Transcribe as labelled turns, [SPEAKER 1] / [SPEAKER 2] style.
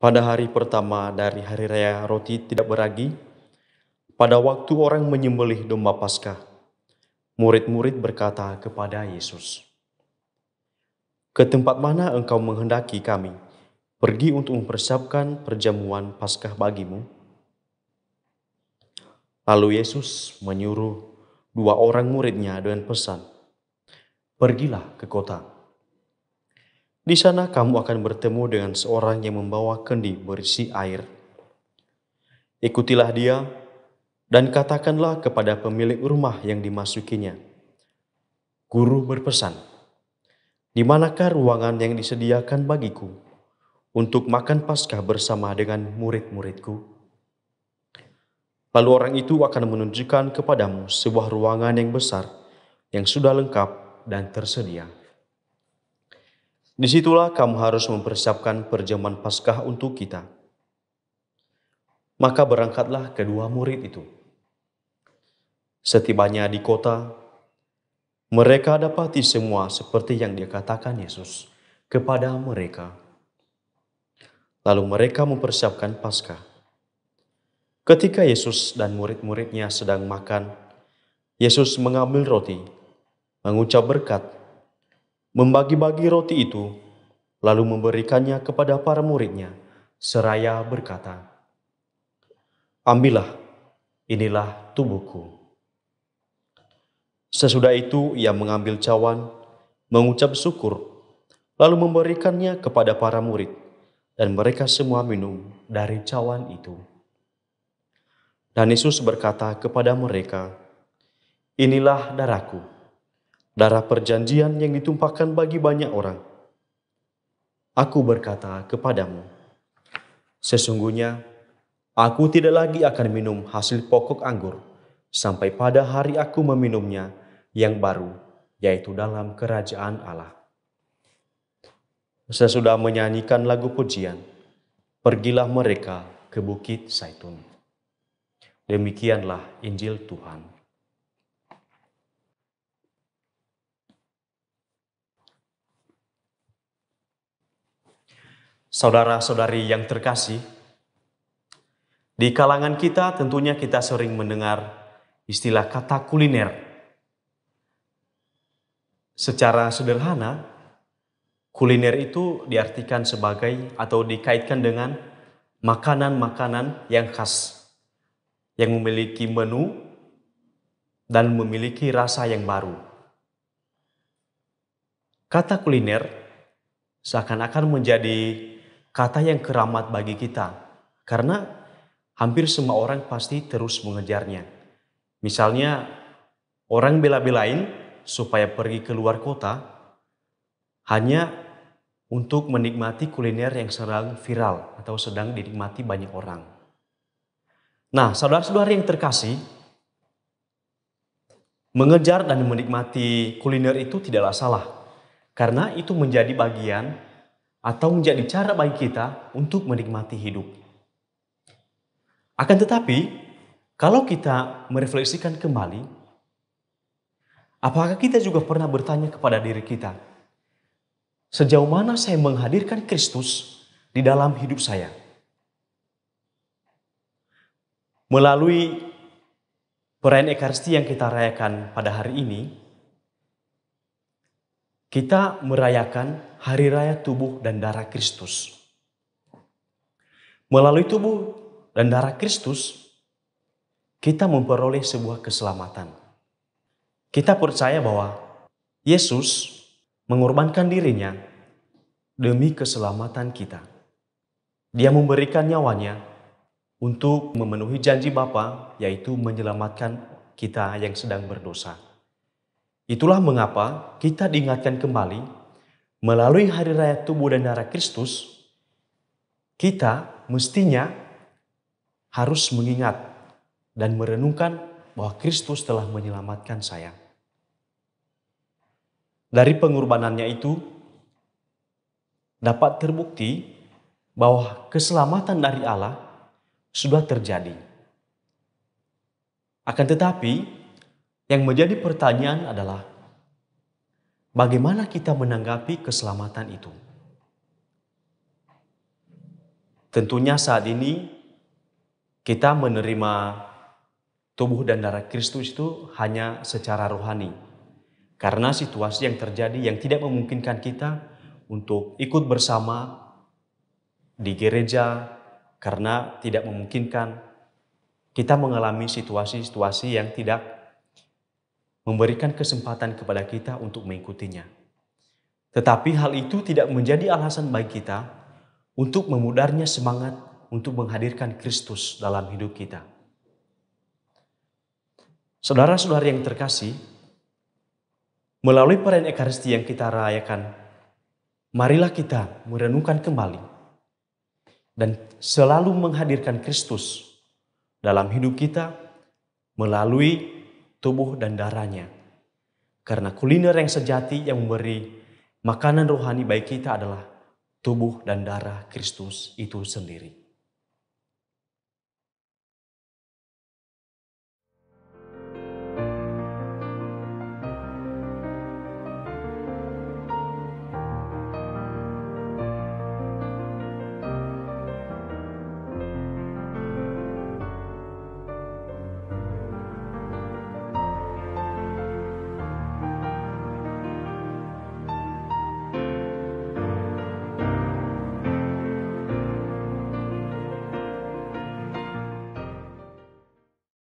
[SPEAKER 1] Pada hari pertama dari hari raya roti tidak beragi, pada waktu orang menyembelih domba Paskah, murid-murid berkata kepada Yesus, "Ke tempat mana engkau menghendaki kami pergi untuk mempersiapkan perjamuan Paskah bagimu?" Lalu Yesus menyuruh dua orang muridnya dengan pesan, "Pergilah ke kota. Di sana kamu akan bertemu dengan seorang yang membawa kendi berisi air. Ikutilah dia dan katakanlah kepada pemilik rumah yang dimasukinya, 'Guru berpesan, di manakah ruangan yang disediakan bagiku untuk makan Paskah bersama dengan murid-muridku?' Lalu orang itu akan menunjukkan kepadamu sebuah ruangan yang besar yang sudah lengkap dan tersedia. Disitulah kamu harus mempersiapkan perjamuan Paskah untuk kita." Maka berangkatlah kedua murid itu. Setibanya di kota, mereka dapati semua seperti yang dikatakan Yesus kepada mereka. Lalu mereka mempersiapkan Paskah. Ketika Yesus dan murid-muridnya sedang makan, Yesus mengambil roti, mengucap berkat, membagi-bagi roti itu, lalu memberikannya kepada para muridnya, seraya berkata, "Ambillah, inilah tubuhku." Sesudah itu ia mengambil cawan, mengucap syukur, lalu memberikannya kepada para murid, dan mereka semua minum dari cawan itu. Dan Yesus berkata kepada mereka, "Inilah darahku, darah perjanjian yang ditumpahkan bagi banyak orang. Aku berkata kepadamu, sesungguhnya aku tidak lagi akan minum hasil pokok anggur sampai pada hari aku meminumnya yang baru, yaitu dalam kerajaan Allah." Sesudah menyanyikan lagu pujian, pergilah mereka ke Bukit Zaitun. Demikianlah Injil Tuhan. Saudara-saudari yang terkasih, di kalangan kita tentunya kita sering mendengar istilah kata kuliner. Secara sederhana, kuliner itu diartikan sebagai atau dikaitkan dengan makanan-makanan yang khas, yang memiliki menu dan memiliki rasa yang baru. Kata kuliner seakan-akan menjadi kata yang keramat bagi kita, karena hampir semua orang pasti terus mengejarnya. Misalnya, orang bela-belain supaya pergi keluar kota hanya untuk menikmati kuliner yang sedang viral atau sedang dinikmati banyak orang. Nah, saudara-saudara yang terkasih, mengejar dan menikmati kuliner itu tidaklah salah, karena itu menjadi bagian atau menjadi cara bagi kita untuk menikmati hidup. Akan tetapi, kalau kita merefleksikan kembali, apakah kita juga pernah bertanya kepada diri kita, sejauh mana saya menghadirkan Kristus di dalam hidup saya? Melalui perayaan Ekaristi yang kita rayakan pada hari ini, kita merayakan hari raya tubuh dan darah Kristus. Melalui tubuh dan darah Kristus, kita memperoleh sebuah keselamatan. Kita percaya bahwa Yesus mengorbankan dirinya demi keselamatan kita. Dia memberikan nyawanya untuk memenuhi janji Bapa, yaitu menyelamatkan kita yang sedang berdosa. Itulah mengapa kita diingatkan kembali melalui hari raya tubuh dan darah Kristus, kita mestinya harus mengingat dan merenungkan bahwa Kristus telah menyelamatkan saya. Dari pengorbanannya itu dapat terbukti bahwa keselamatan dari Allah sudah terjadi. Akan tetapi, yang menjadi pertanyaan adalah bagaimana kita menanggapi keselamatan itu? Tentunya saat ini kita menerima tubuh dan darah Kristus itu hanya secara rohani. Karena situasi yang terjadi yang tidak memungkinkan kita untuk ikut bersama di gereja, karena tidak memungkinkan kita mengalami situasi-situasi yang tidak memberikan kesempatan kepada kita untuk mengikutinya. Tetapi hal itu tidak menjadi alasan bagi kita untuk memudarnya semangat untuk menghadirkan Kristus dalam hidup kita. Saudara-saudara yang terkasih, melalui perayaan Ekaristi yang kita rayakan, marilah kita merenungkan kembali dan selalu menghadirkan Kristus dalam hidup kita melalui tubuh dan darahnya. Karena kuliner yang sejati yang memberi makanan rohani bagi kita adalah tubuh dan darah Kristus itu sendiri.